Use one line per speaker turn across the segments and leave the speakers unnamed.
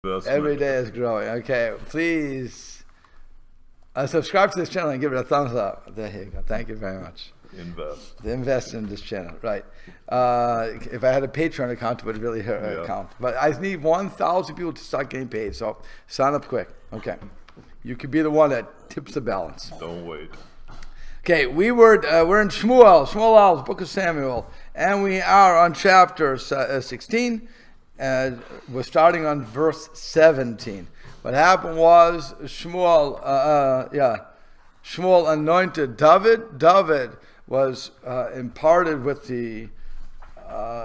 Every day is growing. Okay, please subscribe to this channel and give it a thumbs up. There you go. Thank you very much. Invest in this channel, right? If I had a Patreon account, it would really count. But I need 1,000 people to start getting paid, so sign up quick. Okay, you could be the one that tips the balance.
Don't wait.
Okay, we're in Shmuel's book of Samuel, and we are on chapter 16. We're starting on verse 17. What happened was Shmuel anointed David. David was imparted with the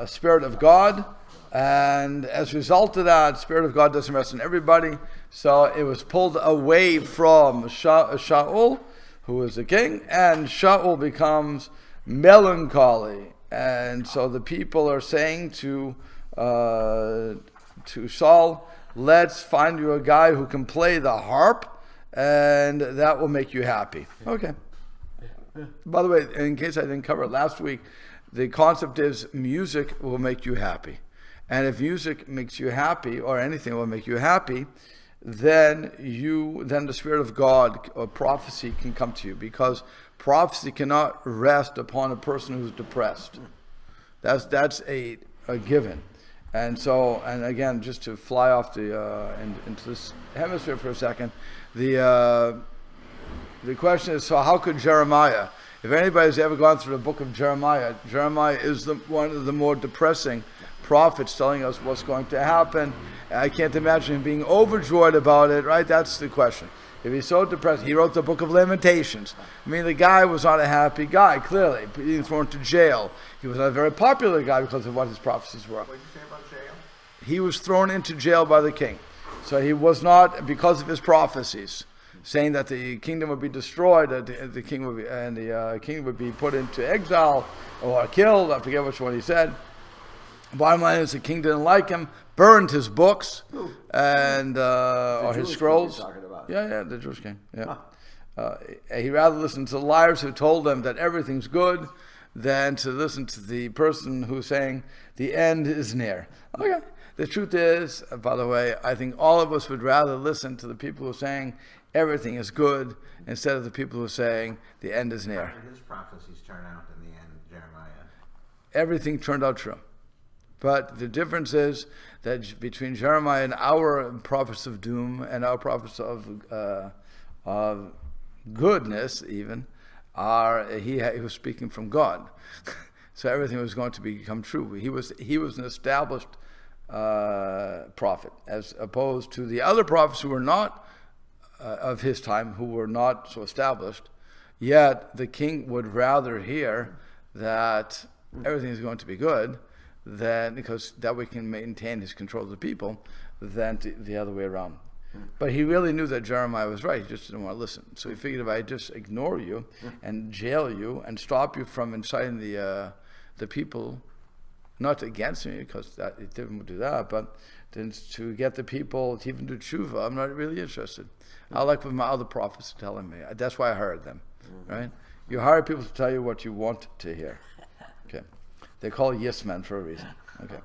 Spirit of God, and as a result of that, Spirit of God doesn't rest on everybody, so it was pulled away from Shaul, who was the king, and Shaul becomes melancholy, and so the people are saying to Saul, let's find you a guy who can play the harp, and that will make you happy. Okay. By the way, in case I didn't cover it last week, the concept is music will make you happy. And if music makes you happy, or anything will make you happy, then the Spirit of God or prophecy can come to you, because prophecy cannot rest upon a person who's depressed. That's a given. And so, and again, just to fly off into this hemisphere for a second, the question is, so how could Jeremiah, if anybody's ever gone through the book of Jeremiah, Jeremiah is one of the more depressing prophets, telling us what's going to happen. I can't imagine him being overjoyed about it, right? That's the question. If he's so depressed, he wrote the book of Lamentations. I mean, the guy was not a happy guy, clearly. Being thrown to jail. He was not a very popular guy because of what his prophecies were.
What did you say about jail?
He was thrown into jail by the king. So he was not, because of his prophecies, saying that the kingdom would be destroyed, that the king would be put into exile or killed. I forget which one he said. Bottom line is, the king didn't like him, burned his books and or his scrolls. Yeah, the Jewish king. Yeah, he rather listened to liars who told him that everything's good than to listen to the person who's saying the end is near. Okay. The truth is, by the way, I think all of us would rather listen to the people who are saying everything is good instead of the people who are saying the end is near.
How did his prophecies turn out in the end, Jeremiah?
Everything turned out true. But the difference is that between Jeremiah and our prophets of doom and our prophets of goodness, even, he was speaking from God. So everything was going to become true. He was an established prophet, as opposed to the other prophets who were not of his time, who were not so established. Yet the king would rather hear that everything is going to be good, than, because that way can maintain his control of the people, than the other way around. But he really knew that Jeremiah was right. He just didn't want to listen. So he figured, if I just ignore you and jail you and stop you from inciting the people, not against me, because it didn't do that, but then to get the people to even do tshuva, I'm not really interested. I like what my other prophets are telling me. That's why I hired them, right? You hire people to tell you what you want to hear. Okay. They call it yes men for a reason. Okay.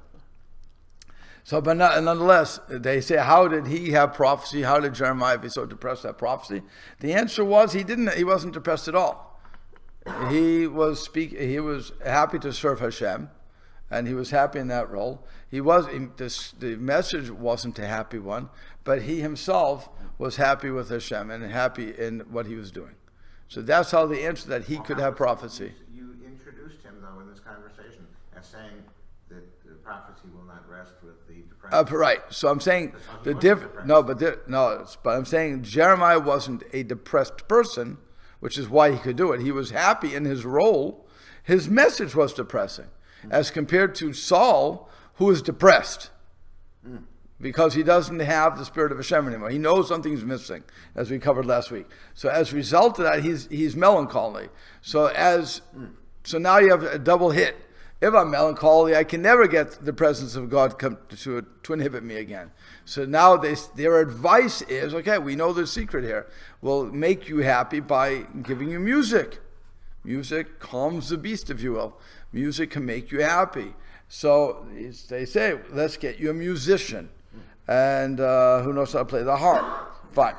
So, but nonetheless, they say, how did he have prophecy? How did Jeremiah be so depressed have prophecy? The answer was he wasn't depressed at all. He was happy to serve Hashem, and he was happy in that role. The message wasn't a happy one, but he himself was happy with Hashem and happy in what he was doing. So that's how the answer that he could have prophecy.
You introduced him, though, in this conversation as saying that the prophecy will not rest with the depressed.
Right. So I'm saying the difference. But I'm saying Jeremiah wasn't a depressed person, which is why he could do it. He was happy in his role. His message was depressing, as compared to Saul, who is depressed. Because he doesn't have the Spirit of Hashem anymore. He knows something's missing, as we covered last week. So as a result of that, he's melancholy. So now you have a double hit. If I'm melancholy, I can never get the presence of God to inhibit me again. So now their advice is, okay, we know the secret here. We'll make you happy by giving you music. Music calms the beast, if you will. Music can make you happy. So they say, let's get you a musician. and who knows how to play the harp. Fine.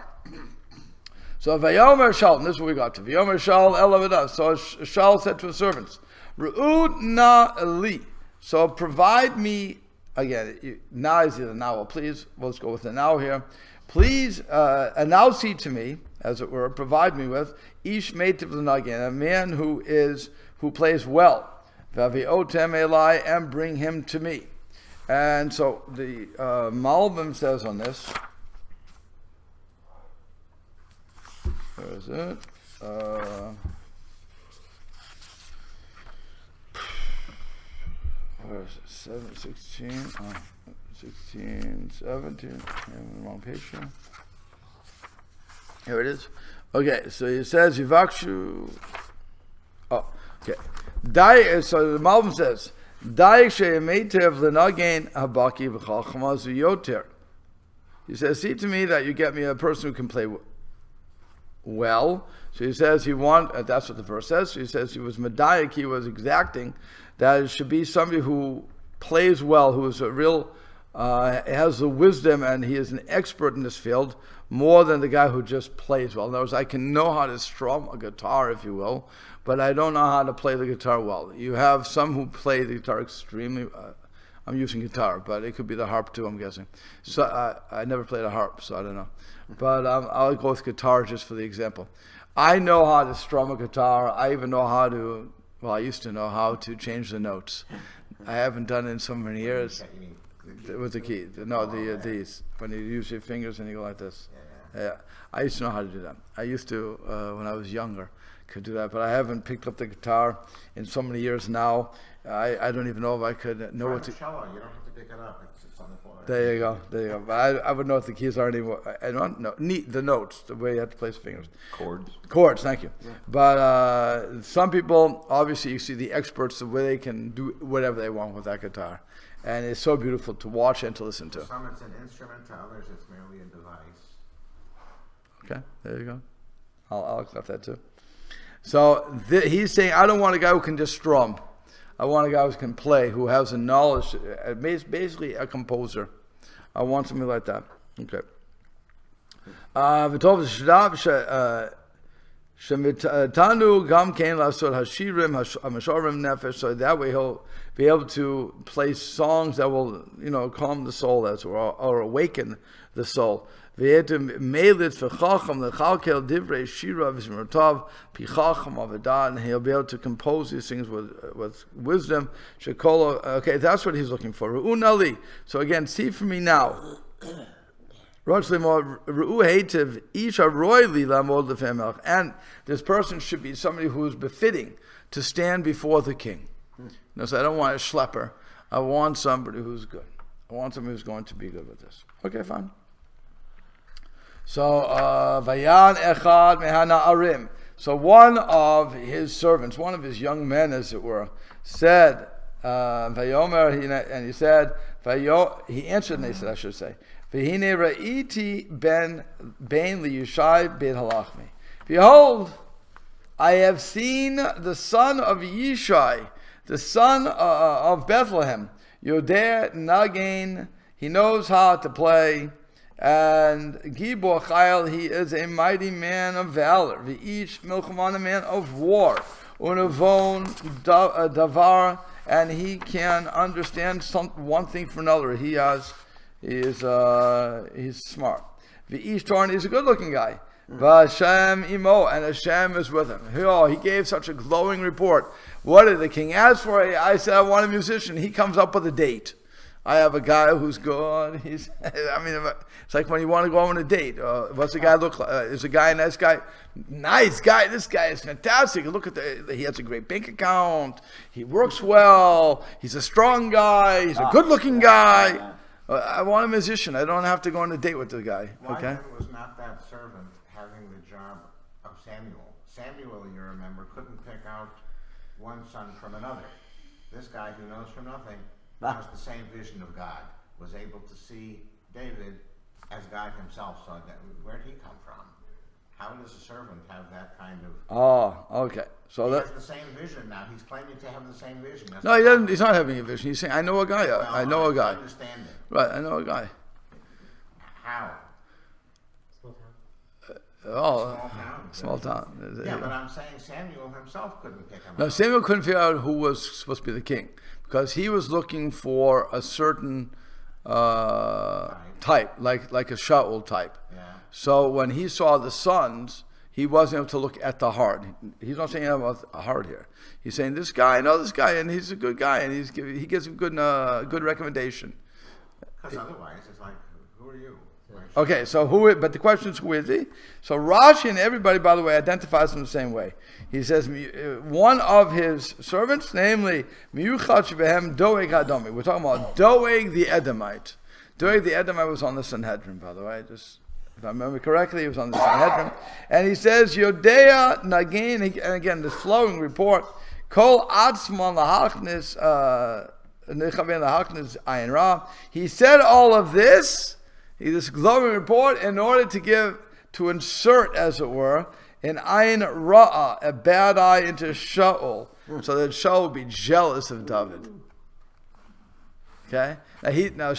So Vayomer Shaul, and this is what we got to. Vayomer Shaul Elavadah. So Shaul said to his servants, Ru'ud na li. So provide me, again, now is either now or please. Let's go with the now here. Please announce to me, as it were, provide me with ish meitiv l'nagin, a man who plays well. V'aviotem elai, and bring him to me. And so the Malbim says on this. Where is it? Where is it? 16, 16, 17. I'm on the wrong page here. Here it is. Okay, so he says, Yivakshu. Oh, okay. So the Malbim says, he says, see to me that you get me a person who can play well. So he says that's what the verse says. So he says he was medayik, he was exacting, that it should be somebody who plays well, who is a real, has the wisdom, and he is an expert in this field, more than the guy who just plays well. In other words, I can know how to strum a guitar, if you will, but I don't know how to play the guitar well. You have some who play the guitar extremely, I'm using guitar, but it could be the harp too, I'm guessing. So I never played a harp, so I don't know. But I'll go with guitar just for the example. I know how to strum a guitar. I even know how to, I used to know how to change the notes. I haven't done it in so many years. With the key. No, these. When you use your fingers and you go like this. Yeah. I used to know how to do that. I used to, when I was younger, could do that. But I haven't picked up the guitar in so many years now. I don't even know if I could know what to...
cello, you don't have to pick it up. It's on the floor.
There you go. But I would know what the keys are anymore. I don't know. The notes, the way you have to place fingers. Chords, thank you. Yeah. But some people, obviously you see the experts, the way they can do whatever they want with that guitar. And it's so beautiful to watch and to listen to.
For some it's an instrument, to others it's merely a device.
Okay, there you go. I'll accept that too. So he's saying, I don't want a guy who can just strum. I want a guy who can play, who has a knowledge, basically a composer. I want something like that. Okay. So that way he'll be able to play songs that will, calm the soul, or awaken the soul. And he'll be able to compose these things with wisdom. Okay, that's what he's looking for. So again, see for me now. And this person should be somebody who is befitting to stand before the king. So I don't want a schlepper. I want somebody who's good. I want somebody who's going to be good with this. Okay, fine. So, Vayan Echad Mehana Arim. So one of his servants, one of his young men, as it were, said, Vayomer, and he said, he answered and he said, I should say, V'hine ra'iti ben liyishai ben halachmi. Behold, I have seen the son of Yishai, the son of Bethlehem, Yodeh Nagain, he knows how to play, and Gibor Chayil, he is a mighty man of valor, V'ish Milchaman, a man of war, Unavon Davar, and he can understand one thing from another. He's smart. V'ish Torn, he's a good-looking guy. V'Hashem imo, and Hashem is with him. He gave such a glowing report. What did the king ask for? I said, I want a musician. He comes up with a date. I have a guy who's good. It's like when you want to go on a date. What's the guy look like? Is the guy a nice guy? Nice guy. This guy is fantastic. Look at he has a great bank account. He works well. He's a strong guy. He's a good-looking guy. I want a musician. I don't have to go on a date with the guy. Okay.
Why was not that servant having the job of Samuel? Samuel, you remember, couldn't pick out one son from another. This guy who knows from nothing has the same vision of God, was able to see David as God himself saw that. Where did he come from? How does a servant have that kind of...
Oh, okay. So
he has the same vision now. He's claiming to have the same vision.
No, he doesn't. He's not having a vision. He's saying, I know a guy. I know a guy.
Understanding.
Right, I know a guy. Oh,
small town.
small town.
Yeah, but I'm saying Samuel himself couldn't pick him
No,
out.
Samuel couldn't figure out who was supposed to be the king because he was looking for a certain type, like a Shaul type.
Yeah.
So when he saw the sons, he wasn't able to look at the heart. He's not saying about a heart here. He's saying this guy, I know this guy, and he's a good guy, and he gives him good recommendation.
Because otherwise, it's like, who are you?
Okay, so but the question is, who is he? So Rashi and everybody, by the way, identifies him the same way. He says, one of his servants, namely, Miyuchat Shebehem Doeg Hadomi. We're talking about Doeg the Edomite. Doeg the Edomite was on the Sanhedrin, by the way. Just, if I remember correctly, he was on the Sanhedrin. And he says, Yodea Nagin, and again, this flowing report, Kol Atzman Lahachnis, Nechaven Lahachnis Ayin Ra. He said all of this, this glowing report, in order to insert, as it were, an ayin ra'ah, a bad eye into Shaul, so that Shaul would be jealous of David. Okay? Now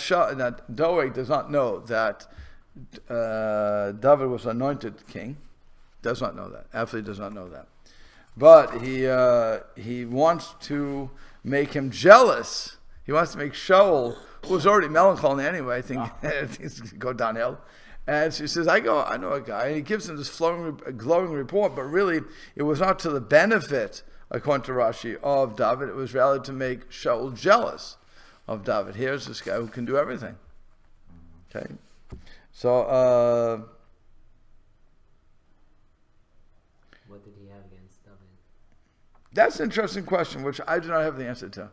Doeg does not know that David was anointed king. Does not know that. Absolutely does not know that. But he wants to make him jealous. He wants to make Shaul, who was already melancholy anyway, I think things go downhill. And she says, I know a guy. And he gives him this glowing report, but really it was not to the benefit, according to Rashi, of David. It was rather to make Shaul jealous of David. Here's this guy who can do everything. Okay? So,
what did he have against David?
That's an interesting question, which I do not have the answer to.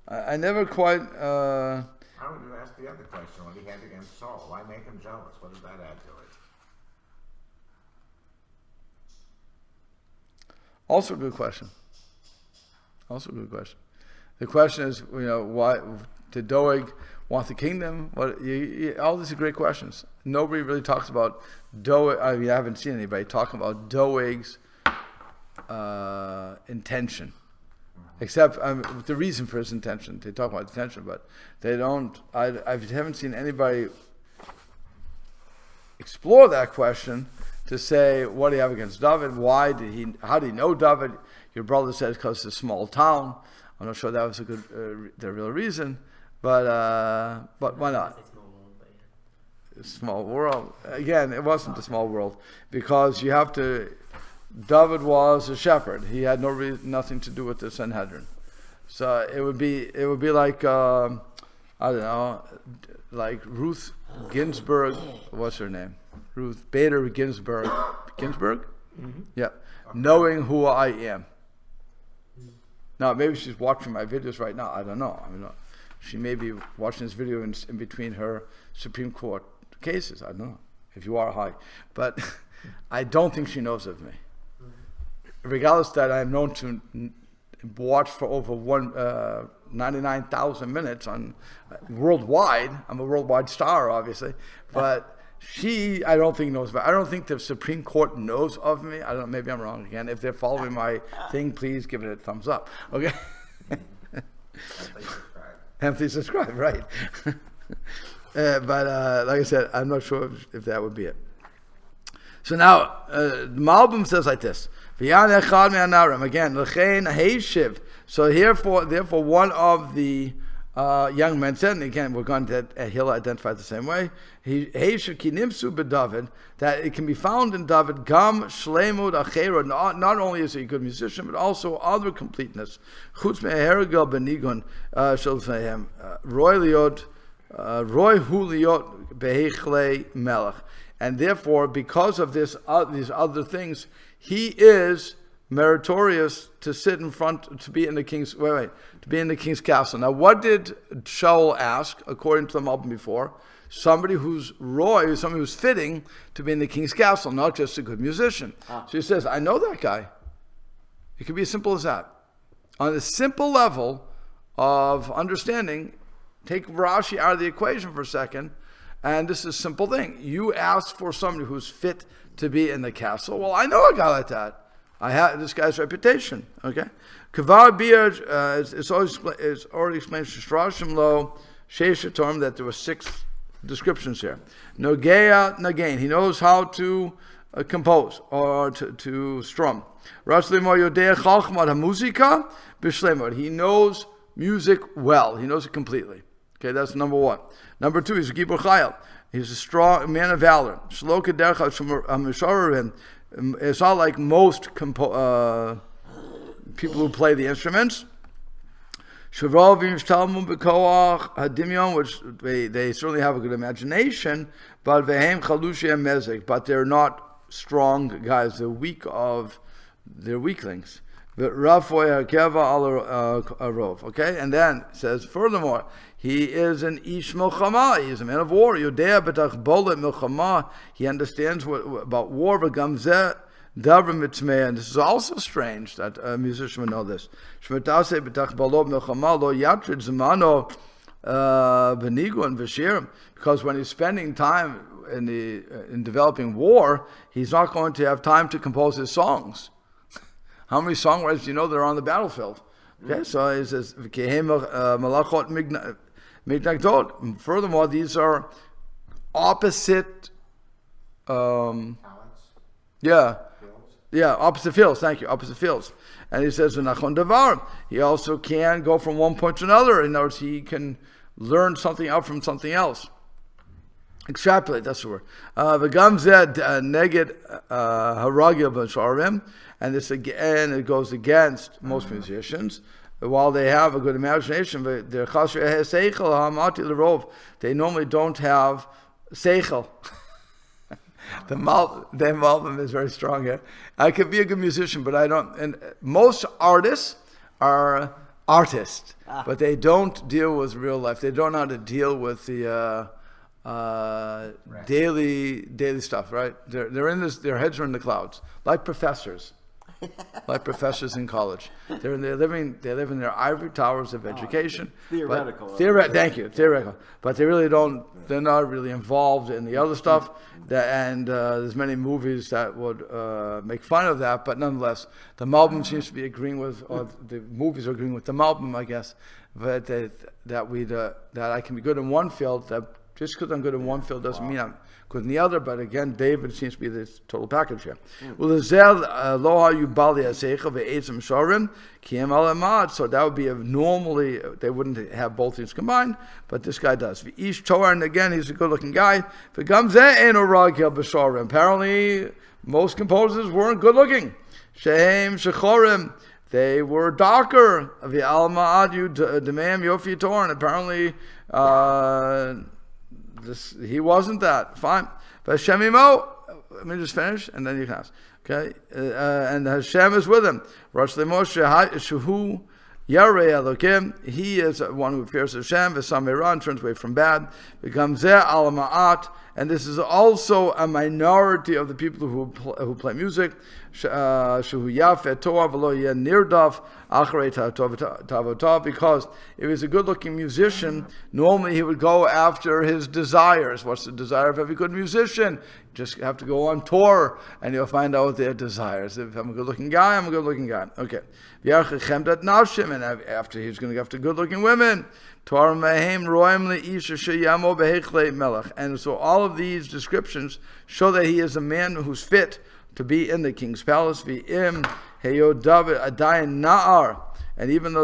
I never quite...
How would you ask the other question? What he had against Saul? Why make him jealous? What does that add to it?
Also a good question. The question is, why did Doeg want the kingdom? All these are great questions. Nobody really talks about Doeg. I haven't seen anybody talking about Doeg's intention. Except the reason for his intention. They talk about intention, but they don't. I haven't seen anybody explore that question to say, what do you have against David? How did he know David? Your brother says because it's a small town. I'm not sure that was the real reason, but why not? Small world. Again, it wasn't a small world because you have to. David was a shepherd. He had nothing to do with the Sanhedrin. So it would be like I don't know, like Ruth Ginsburg. What's her name? Ruth Bader Ginsburg. Ginsburg? Mm-hmm. Yeah. Knowing who I am. Now maybe she's watching my videos right now. I don't know. She may be watching this video in between her Supreme Court cases. I don't know. If you are high, but I don't think she knows of me. Regardless that I am known to watch for over 99,000 minutes on worldwide. I'm a worldwide star, obviously, but I don't think knows. I don't think the Supreme Court knows of me. I don't. Maybe I'm wrong again. If they're following my thing, please give it a thumbs up. Okay. And please subscribe. Right. But like I said, I'm not sure if that would be it. So now the Malbim says like this. Again, so therefore one of the young men said, and again we're going to he'll identify it the same way. That it can be found in David. Gam shleimud achera. Not only is he a good musician, but also other completeness. Chutz me'hergel benigun shalfehem roy liot roy huliot behechle melech. And therefore, because of these other things, he is meritorious to sit in front, to be in the king's castle. Now, what did Shaul ask, according to the Malbim before? Somebody who's somebody who's fitting to be in the king's castle, not just a good musician. So he says, I know that guy. It could be as simple as that. On the simple level of understanding, take Rashi out of the equation for a second. And this is a simple thing. You ask for somebody who's fit to be in the castle. Well, I know a guy like that. I have this guy's reputation. Okay, Kavar Bir it's already explained Shishra Lo Sheishatorm that there were 6 descriptions here. Nogea Nagain. He knows how to compose or to strum. He knows music well. He knows it completely. Okay, that's number one. Number two, he's a Gibor Chayil. He's a strong man of valor. It's not like most people who play the instruments. Which they certainly have a good imagination, but they're not strong guys. They're weaklings. Okay, and then it says furthermore, he is an ish milchama. He is a man of war. He understands about war. And this is also strange that a musician would know this. Because when he's spending time in developing war, he's not going to have time to compose his songs. How many songwriters do you know that are on the battlefield? Okay, so he says, furthermore, these are opposite.
Talents.
Yeah.
Fields.
Yeah, opposite fields. Thank you. Opposite fields. And he says, he also can go from one point to another. In other words, he can learn something out from something else. Extrapolate, that's the word. And this again, it goes against most musicians. While they have a good imagination, they normally don't have seichel. The Malbim is very strong here. I could be a good musician, but I don't. And most artists are artists, but they don't deal with real life. They don't know how to deal with the daily stuff. Right? They're in this. Their heads are in the clouds, like professors. Like professors in college, they live in their ivory towers of education.
Theoretical.
Thank you, theoretical. But they really don't. They're not really involved in the other stuff. There's many movies that would make fun of that. But nonetheless, the Malbim seems to be agreeing with, or the movies are agreeing with the Malbim, I guess. But that I can be good in one field. That just because I'm good in one field doesn't mean I'm good in the other. But again, David seems to be the total package here. So that would be normally they wouldn't have both things combined, but this guy does. And again, he's a good-looking guy. Apparently, most composers weren't good-looking. They were darker. Apparently, he wasn't that. Fine. But Shemimo, let me just finish and then you can ask. Okay? And Hashem is with him. Rosh Moshe Shuhu Yarei Elokim. He is one who fears Hashem. V'Samiran turns away from bad. Becomes Zeh Al Ma'at. And this is also a minority of the people who play music. Shuhu Yafeh Torah V'Lo Yeh Nirdaf Achrei Tavotah. Because if he's a good-looking musician, normally he would go after his desires. What's the desire of every good musician? You just have to go on tour, and you'll find out their desires. If I'm a good-looking guy, I'm a good-looking guy. Okay. And after he's going to go after good-looking women. And so all of these descriptions show that he is a man who's fit to be in the king's palace. And even though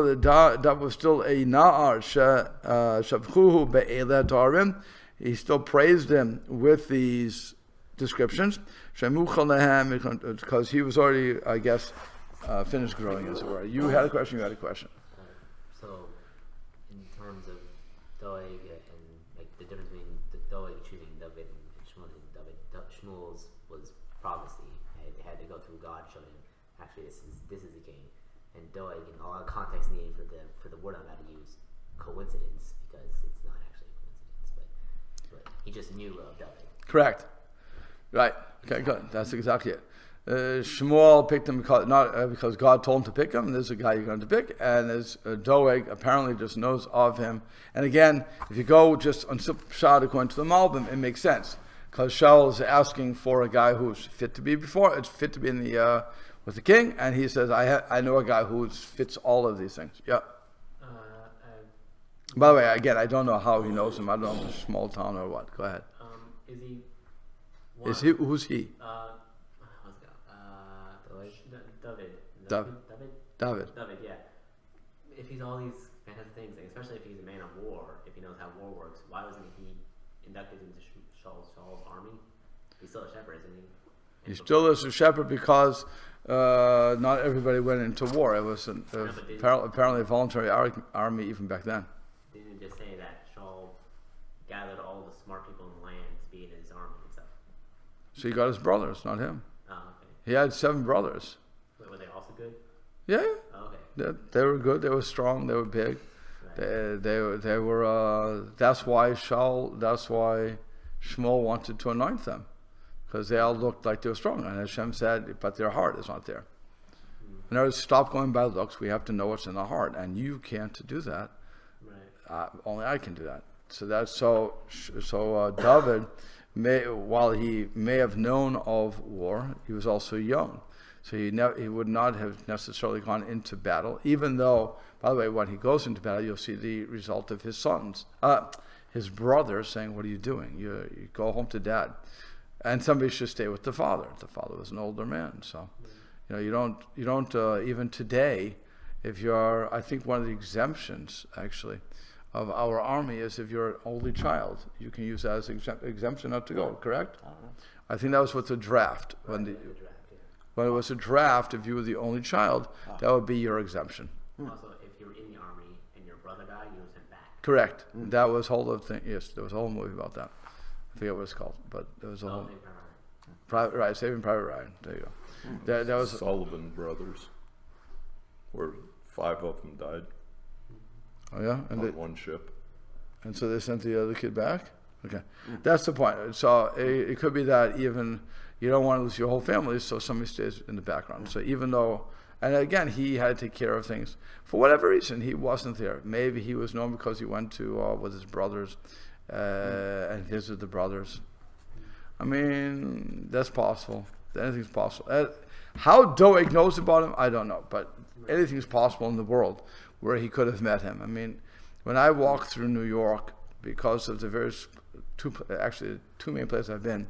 the David was still a na'ar, he still praised him with these descriptions, because he was already, I guess, finished growing, as it were. You had a question.
So, in terms of Doeg and like the difference between the Doeg choosing David and Shmuel, Shmuel's was prophecy. They had to go through God showing him, actually this is the king. And Doeg, in a lot of context needed for the word I'm about to use, coincidence, because it's not actually a coincidence, but he just knew of Doeg.
Correct. Right. Okay, good. That's exactly it. Shmuel picked him because God told him to pick him. There's a guy you're going to pick, and as Doeg apparently just knows of him. And again, if you go just on Shad according to the Malbim, it makes sense because Shaul is asking for a guy who's fit to be in the with the king, and he says, "I know a guy who fits all of these things." Yeah. By the way, again, I don't know how he knows him. I don't know if it's a small town or what. Go ahead.
Is he?
Is he? Who's he?
David.
David.
David, yeah. If he's all these fantastic things, especially if he's a man of war, if he knows how war works, why wasn't he inducted into Saul's army? He's still a shepherd, isn't he?
He still is a shepherd because not everybody went into war. It was apparently a voluntary army even back then.
Didn't it just say that Saul gathered all the smart people in the land to be in his army and stuff?
So he got his brothers, not him.
Oh, okay.
He had 7 brothers.
Were they also good?
Yeah.
Oh, okay.
They were good. They were strong. They were big.
Right.
They were. That's why Shmuel wanted to anoint them, because they all looked like they were strong. And Hashem said, but their heart is not there. In other words, stop going by looks. We have to know what's in the heart, and you can't do that.
Right.
Only I can do that. So that's so David, while he may have known of war, he was also young. So he would not have necessarily gone into battle, even though, by the way, when he goes into battle, you'll see the result of his sons, his brothers saying, "What are you doing? You go home to dad." And somebody should stay with the father. The father was an older man, so you don't even today, if you're, I think one of the exemptions actually of our army is if you're an only child, you can use that as exemption not to go. Correct? I think that was with the draft when it was a draft. If you were the only child, that would be your exemption.
Also, if you were in the army and your brother died, you were sent back.
Correct. That was whole of thing. Yes, there was a whole movie about that. I forget what it's called, but there was a whole Saving Private Ryan. There you go. That was
Sullivan brothers, where 5 of them died
Oh yeah,
on one ship.
And so they sent the other kid back. Okay, that's the point. So it could be that even you don't want to lose your whole family, so somebody stays in the background. So even though, and again, he had to take care of things for whatever reason, he wasn't there. Maybe he was known because he went to with his brothers and visited the brothers. I mean, that's possible. Anything's possible. How Doeg knows about him, I don't know, but anything's possible in the world where he could have met him. I mean, when I walk through New York, because of the various two main places I've been,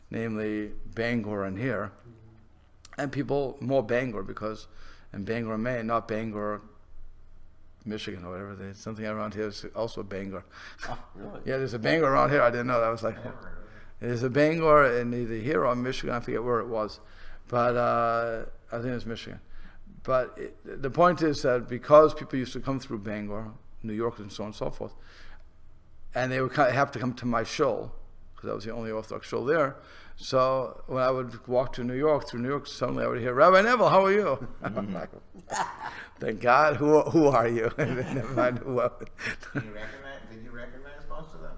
namely Bangor and here, and people more Bangor because in Bangor, Maine, not Bangor, Michigan or whatever. There's something around here is also Bangor.
Oh, really?
Yeah, there's a Bangor around here. I didn't know that. I was like, there's a Bangor in either here or Michigan. I forget where it was, but I think it's Michigan. But the point is that because people used to come through Bangor, New York, and so on and so forth, and they would have to come to my shul, because I was the only Orthodox shul there. So when I would walk through New York, suddenly I would hear, Rabbi Neville, how are you? I'm like, thank God, who are you? Never mind who I was.
Did you recognize most of them?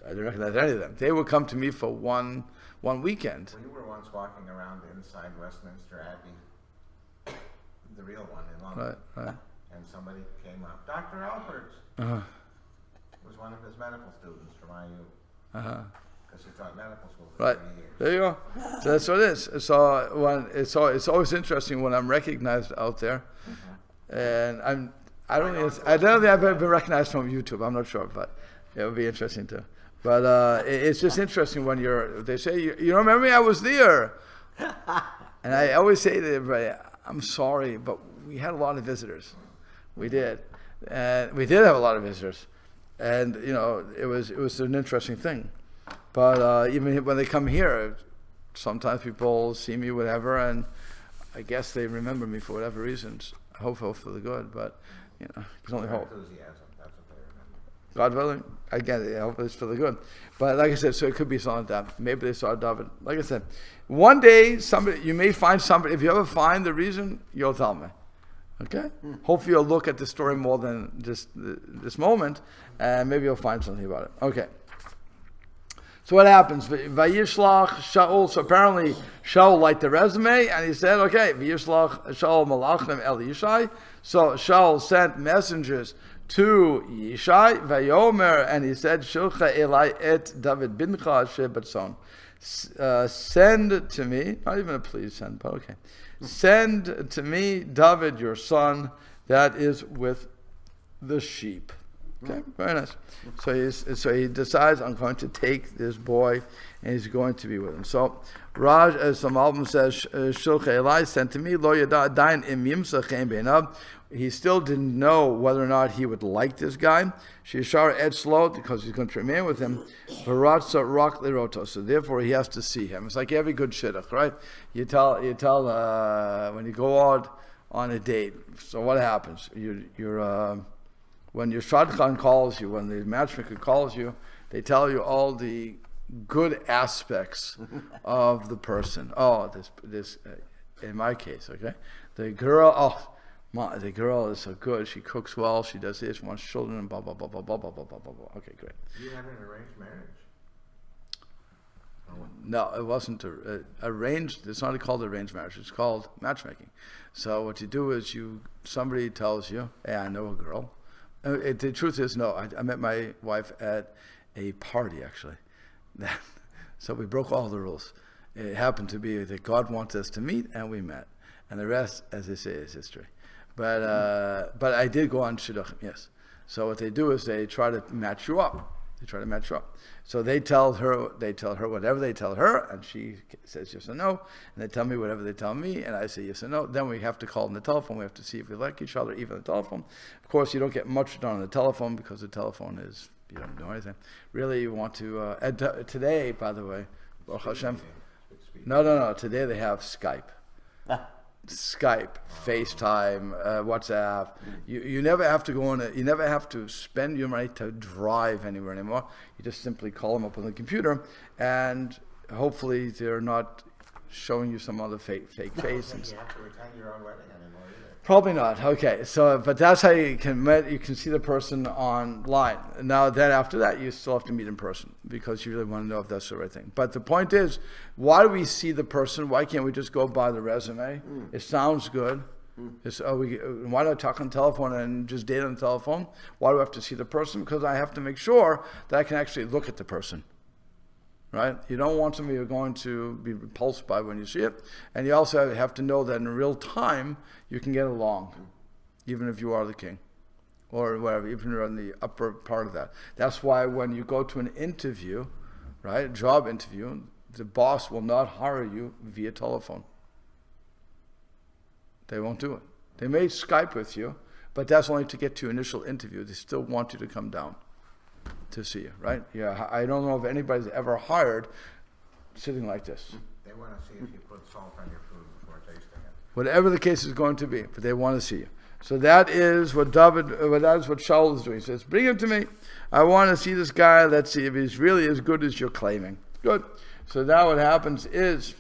I didn't recognize any of them. They would come to me for one weekend.
Well, you were once walking around inside Westminster Abbey, the real one in London.
Right.
And somebody came up. Dr. Alpert was one of his medical students from IU. Because he taught medical school for
Right.
30 years.
There you go. So that's what it is. So it's always interesting when I'm recognized out there, and I don't think I've ever been recognized from YouTube. I'm not sure, but it would be interesting too. But it's just interesting when they say, you remember me? I was there. And I always say to everybody, I'm sorry, but we had a lot of visitors. We did. And we did have a lot of visitors. And, it was an interesting thing. But even when they come here, sometimes people see me, whatever, and I guess they remember me for whatever reasons. I hope for the good, but, you can only hope.
Enthusiasm, that's what they remember.
God willing, again, I hope it's for the good. But like I said, so it could be something like that. Maybe they saw David. Like I said, one day you may find somebody. If you ever find the reason, you'll tell me. Okay? Hopefully you'll look at the story more than just this moment, and maybe you'll find something about it. Okay. So what happens? Vayishlach Shaul. So apparently Shaul liked the resume, and he said, "Okay, Vayishlach Shaul Malachim El Yishai." So Shaul sent messengers to Yishai, Vayomer, and he said, "Shulcha Elai et David bincha shebatson." Send to me, not even a please send, but okay. Send to me David, your son, that is with the sheep. Okay, very nice. So he decides, I'm going to take this boy, and he's going to be with him. So Raj, as some album says, Shulcha Eli sent to me, Lo yada dain im yimsa chen beinav. He still didn't know whether or not he would like this guy. Shishar ed slow, because he's going to remain with him. Varatza rak liroto. So therefore he has to see him. It's like every good shidduch, right? You tell when you go out on a date. So what happens? When your shadchan calls you, when the matchmaker calls you, they tell you all the good aspects of the person. Oh, this in my case, okay, the girl is so good. She cooks well. She does this. Wants children, and blah blah blah blah blah blah blah blah blah. Okay, great.
You had an arranged marriage?
No, it wasn't arranged. It's not called arranged marriage. It's called matchmaking. So what you do is somebody tells you, "Hey, I know a girl." The truth is, no. I met my wife at a party actually. So we broke all the rules. It happened to be that God wanted us to meet, and we met, and the rest, as they say, is history. But I did go on shidduchim, yes. So what they do is they try to match you up. So they tell her whatever they tell her, and she says yes or no, and they tell me whatever they tell me, and I say yes or no. Then we have to call on the telephone. We have to see if we like each other, even on the telephone. Of course, you don't get much done on the telephone because the telephone is, you don't do anything. Really, you want to, today, by the way, Baruch Hashem, no, today they have Skype. Skype, FaceTime, WhatsApp. You never have to you never have to spend your money to drive anywhere anymore. You just simply call them up on the computer, and hopefully they're not showing you some other fake face.
You have to attend your own wedding anymore either.
Probably not. Okay, so but that's how you can see the person online. Now then, after that, you still have to meet in person because you really want to know if that's the right thing. But the point is, why do we see the person? Why can't we just go by the resume? It sounds good. Why do I talk on the telephone and just date on the telephone? Why do I have to see the person? Because I have to make sure that I can actually look at the person. Right? You don't want somebody you're going to be repulsed by when you see it. And you also have to know that in real time, you can get along, even if you are the king. Or whatever, even if you're in the upper part of that. That's why when you go to an interview, right, a job interview, the boss will not hire you via telephone. They won't do it. They may Skype with you, but that's only to get to your initial interview. They still want you to come down to see you, right? Yeah, I don't know if anybody's ever hired sitting like this.
They want to see if you put salt on your food before tasting it.
Whatever the case is going to be, but they want to see you. So that is what Saul is doing. He says, bring him to me. I want to see this guy. Let's see if he's really as good as you're claiming. Good. So now what happens is,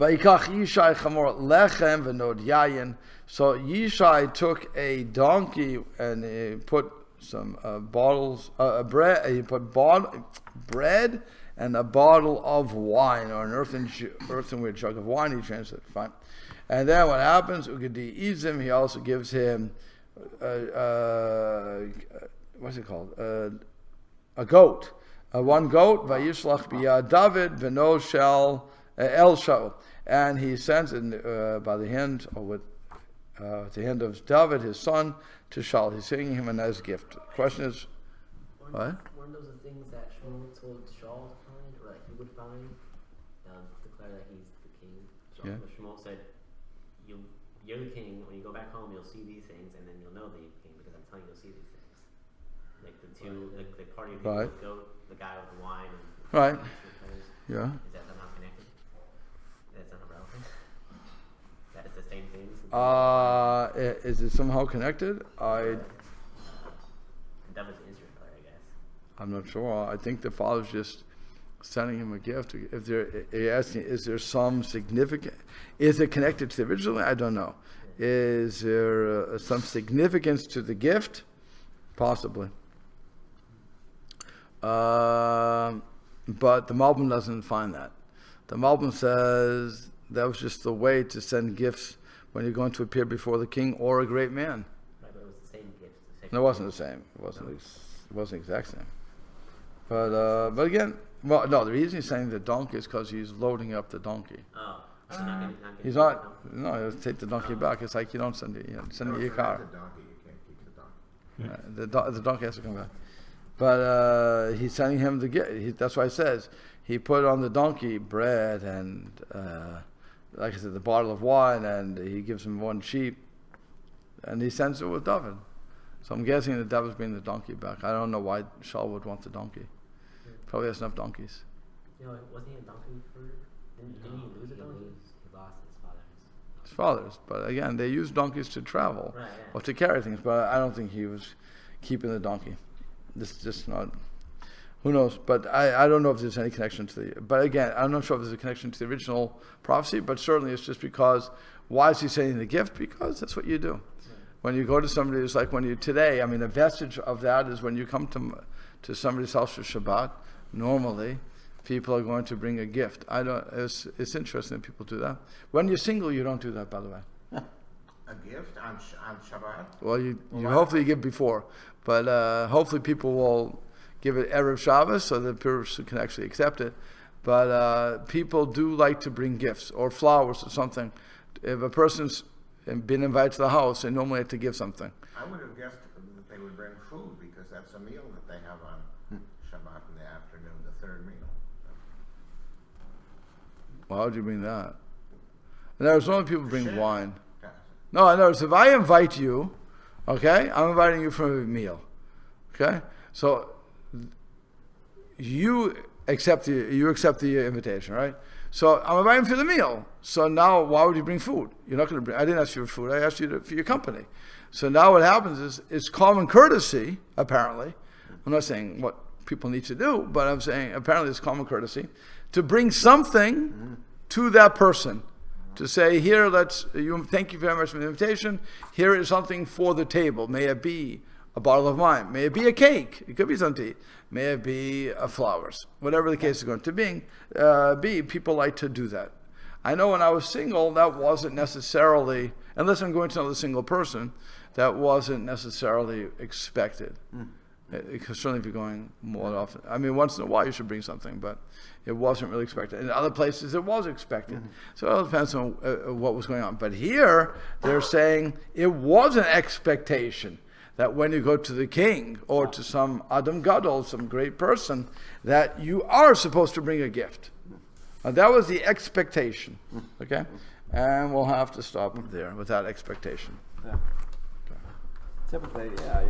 Vayikach Yishai chamor lechem v'nod yayin. So Yishai took a donkey and he put some bread. He put bread and a bottle of wine, or an earthenware jug of wine. He translated fine. And then what happens? Ugadi Izim. He also gives him what's it called? A goat. One goat. Vayishlach biyad David v'no shel El Shaul, and he sends it by the hand or with the hand of David, his son, to Shaul. He's sending him a nice gift. The question is, what?
Weren't those the things that Shmuel told Shaul to find, or that he would find, to declare that he's the king? So
Yeah.
Shmuel said, "You're the king. When you go back home, you'll see these things, and then you'll know that you're the king because I'm telling you, you'll see these things." Like the two, the party of people
Right.
with goat, the guy with the wine, and
Right.
the
Yeah.
Is that somehow connected? That's somehow relevant. That is the same things.
Is it somehow connected?
That was Israel, I guess.
I'm not sure. I think the father's just sending him a gift. If you're asking, is there some significant? Is it connected to the original? I don't know. Is there some significance to the gift? Possibly. But the Malbim doesn't find that. The Malbim says that was just the way to send gifts when you're going to appear before the king or a great man.
Right, but it was the same gift.
No, it wasn't the same. It wasn't the exact same. But again, well, no. The reason he's saying the donkey is because he's loading up the donkey.
Oh, so not gonna
He's not. No, he'll take the donkey back. It's like you don't send it. Send me your car.
The donkey, you can't keep the donkey.
The donkey has to come back. But he's sending him the gift. That's why it says he put on the donkey bread and, like I said, the bottle of wine, and he gives him one sheep, and he sends it with David. So I'm guessing that David's bringing the donkey back. I don't know why Saul would want the donkey. Probably has enough donkeys.
You know, wasn't he a donkey for? Didn't he lose a donkey? He lost his
Father's, but again, they use donkeys to travel
Right,
or to carry things. But I don't think he was keeping the donkey. This is just not. Who knows? But I don't know if there's any connection to the. But again, I'm not sure if there's a connection to the original prophecy. But certainly, it's just because. Why is he sending the gift? Because that's what you do. When you go to somebody, it's like when you today. I mean, a vestige of that is when you come to somebody's house for Shabbat. Normally, people are going to bring a gift. It's interesting that people do that. When you're single, you don't do that, by the way.
A gift on Shabbat?
Well, you hopefully give before, but hopefully people will give it Erev Shabbos so that people can actually accept it. But people do like to bring gifts or flowers or something. If a person's been invited to the house, they normally have to give something.
I would have guessed that they would bring food because that's a meal that they have on Shabbat in the afternoon, the third meal.
Well, how would you bring that? And there's only people bring
Share.
wine.
Yeah.
No, I notice if I invite you, okay, I'm inviting you for a meal, okay. So you accept the invitation, right? So I'm inviting you for the meal. So now, why would you bring food? You're not going to bring. I didn't ask you for food. I asked you for your company. So now what happens is it's common courtesy. Apparently, I'm not saying what people need to do, but I'm saying apparently it's common courtesy to bring something to that person. To say, here, thank you very much for the invitation. Here is something for the table. May it be a bottle of wine. May it be a cake. It could be something to eat. May it be flowers. Whatever the case is going to be, people like to do that. I know when I was single, that wasn't necessarily, unless I'm going to another single person, that wasn't necessarily expected. Because certainly if you're going more often, I mean, once in a while you should bring something, but it wasn't really expected. In other places it was expected. So it all depends on what was going on. But here they're saying it was an expectation that when you go to the king or to some Adam Gadol, some great person, that you are supposed to bring a gift. That was the expectation. Okay? And we'll have to stop there with that expectation.
Yeah. Typically, yeah,